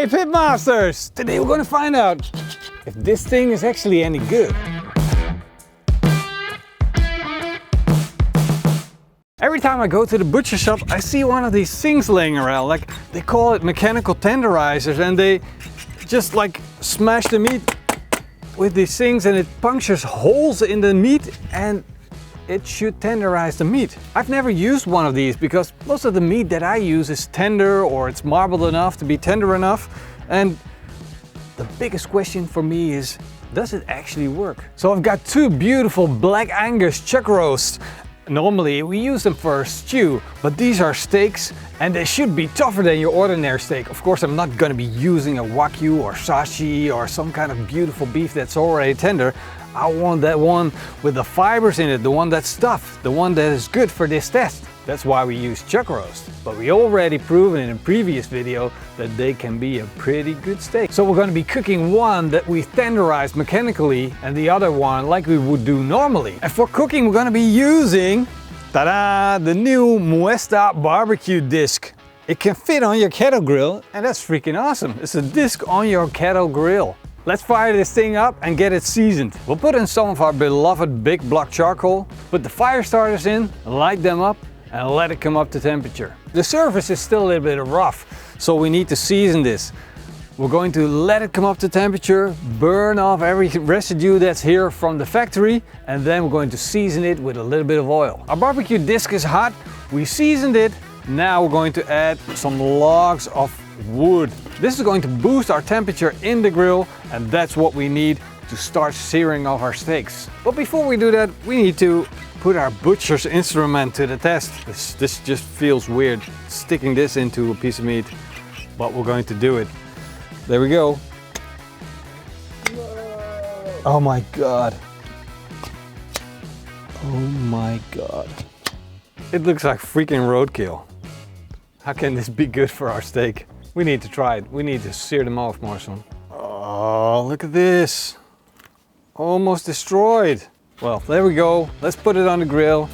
Hey Pitmasters! Today we're gonna find out if this thing is actually any good. Every time I go to the butcher shop, I see one of these things laying around. Like, they call it mechanical tenderizers, and they just like smash the meat with these things and it punctures holes in the meat and it should tenderize the meat. I've never used one of these because most of the meat that I use is tender or it's marbled enough to be tender enough. And the biggest question for me is, does it actually work? So I've got two beautiful Black Angus chuck roasts. Normally we use them for a stew, but these are steaks and they should be tougher than your ordinary steak. Of course, I'm not going to be using a Wagyu or Sashi or some kind of beautiful beef that's already tender. I want that one with the fibers in it, the one that's stuffed, the one that is good for this test. That's why we use chuck roast. But we already proven in a previous video that they can be a pretty good steak. So we're going to be cooking one that we tenderized mechanically and the other one like we would do normally. And for cooking we're going to be using, ta-da, the new Muesta barbecue disc. It can fit on your kettle grill and that's freaking awesome. It's a disc on your kettle grill. Let's fire this thing up and get it seasoned. We'll put in some of our beloved big block charcoal, put the fire starters in, light them up and let it come up to temperature. The surface is still a little bit rough, so we need to season this. We're going to let it come up to temperature, burn off every residue that's here from the factory, and then we're going to season it with a little bit of oil. Our barbecue disc is hot, we seasoned it. Now we're going to add some logs of wood. This is going to boost our temperature in the grill, and that's what we need to start searing off our steaks. But before we do that, we need to put our butcher's instrument to the test. This just feels weird, sticking this into a piece of meat, but we're going to do it. There we go. Oh my God. Oh my God. It looks like freaking roadkill. How can this be good for our steak? We need to try it. We need to sear them off more soon. Oh, look at this. Almost destroyed. Well, there we go. Let's put it on the grill.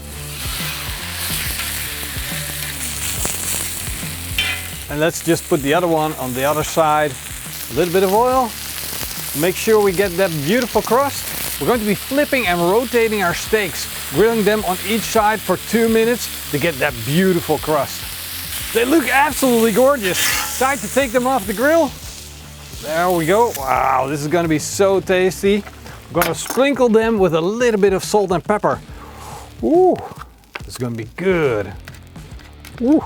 And let's just put the other one on the other side. A little bit of oil. Make sure we get that beautiful crust. We're going to be flipping and rotating our steaks, grilling them on each side for 2 minutes to get that beautiful crust. They look absolutely gorgeous. Time to take them off the grill. There we go. Wow, this is going to be so tasty. I'm going to sprinkle them with a little bit of salt and pepper. Ooh, this is going to be good. Ooh.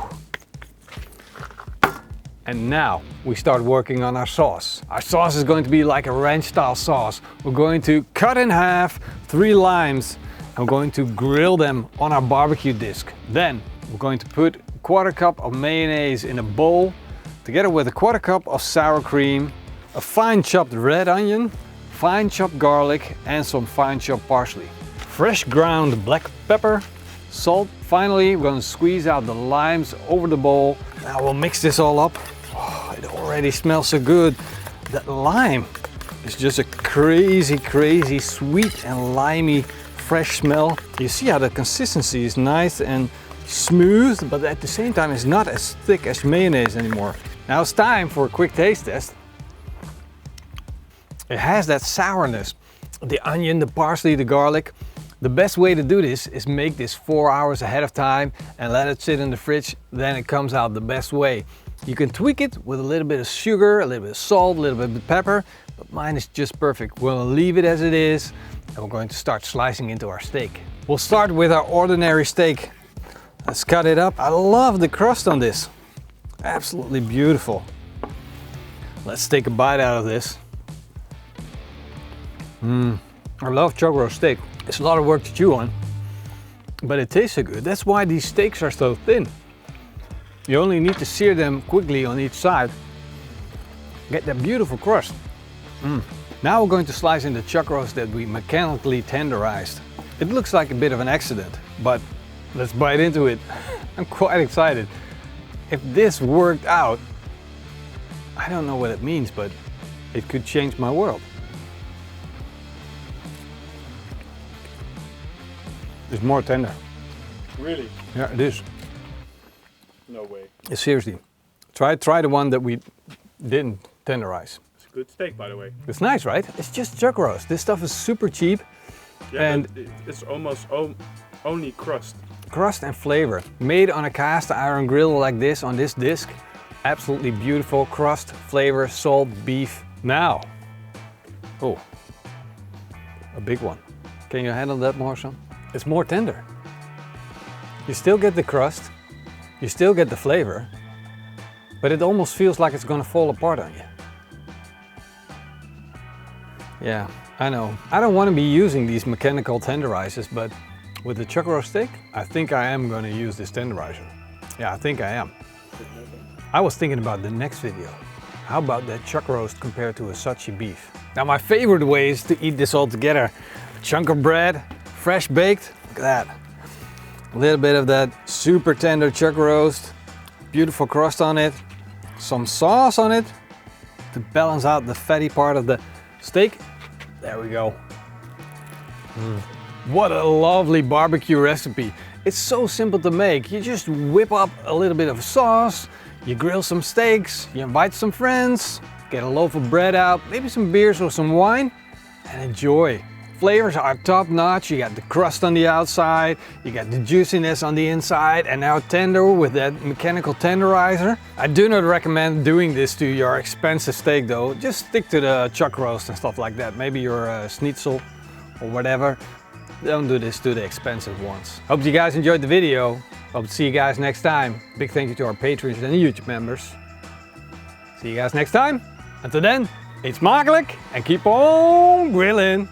And now we start working on our sauce. Our sauce is going to be like a ranch style sauce. We're going to cut in half 3 limes. I'm going to grill them on our barbecue disc. Then we're going to put 1/4 cup of mayonnaise in a bowl, together with a 1/4 cup of sour cream, a fine chopped red onion, fine chopped garlic and some fine chopped parsley. Fresh ground black pepper, salt. Finally, we're going to squeeze out the limes over the bowl. Now we'll mix this all up. Oh, it already smells so good. That lime is just a crazy sweet and limey fresh smell. You see how the consistency is nice and smooth, but at the same time it's not as thick as mayonnaise anymore. Now it's time for a quick taste test. It has that sourness, the onion, the parsley, the garlic. The best way to do this is make this 4 hours ahead of time and let it sit in the fridge, then it comes out the best way. You can tweak it with a little bit of sugar, a little bit of salt, a little bit of pepper, but mine is just perfect. We'll leave it as it is and we're going to start slicing into our steak. We'll start with our ordinary steak. Let's cut it up. I love the crust on this. Absolutely beautiful. Let's take a bite out of this. I love chuck roast steak. It's a lot of work to chew on, but it tastes so good. That's why these steaks are so thin. You only need to sear them quickly on each side. Get that beautiful crust. Now we're going to slice in the chuck roast that we mechanically tenderized. It looks like a bit of an accident, but let's bite into it. I'm quite excited. If this worked out, I don't know what it means, but it could change my world. It's more tender. Really? Yeah, it is. No way. Seriously. Try the one that we didn't tenderize. It's a good steak, by the way. It's nice, right? It's just chuck roast. This stuff is super cheap. Yeah, and it's almost only crust. Crust and flavor. Made on a cast iron grill like this on this disc. Absolutely beautiful crust, flavor, salt, beef. Now, oh, a big one. Can you handle that, Marshall? It's more tender. You still get the crust, you still get the flavor, but it almost feels like it's gonna fall apart on you. Yeah, I know. I don't want to be using these mechanical tenderizers, but with the chuck roast steak, I think I am going to use this tenderizer. Yeah, I think I am. I was thinking about the next video. How about that chuck roast compared to a Sachi beef? Now my favorite way is to eat this all together. A chunk of bread, fresh baked, look at that. A little bit of that super tender chuck roast, beautiful crust on it, some sauce on it to balance out the fatty part of the steak. There we go. What a lovely barbecue recipe. It's so simple to make. You just whip up a little bit of sauce, you grill some steaks, you invite some friends, get a loaf of bread out, maybe some beers or some wine, and enjoy. Flavors are top notch. You got the crust on the outside, you got the juiciness on the inside, and now tender with that mechanical tenderizer. I do not recommend doing this to your expensive steak though. Just stick to the chuck roast and stuff like that. Maybe your schnitzel or whatever. Don't do this to the expensive ones. Hope you guys enjoyed the video. Hope to see you guys next time. Big thank you to our patrons and YouTube members. See you guys next time. Until then, eat smakelijk and keep on grilling.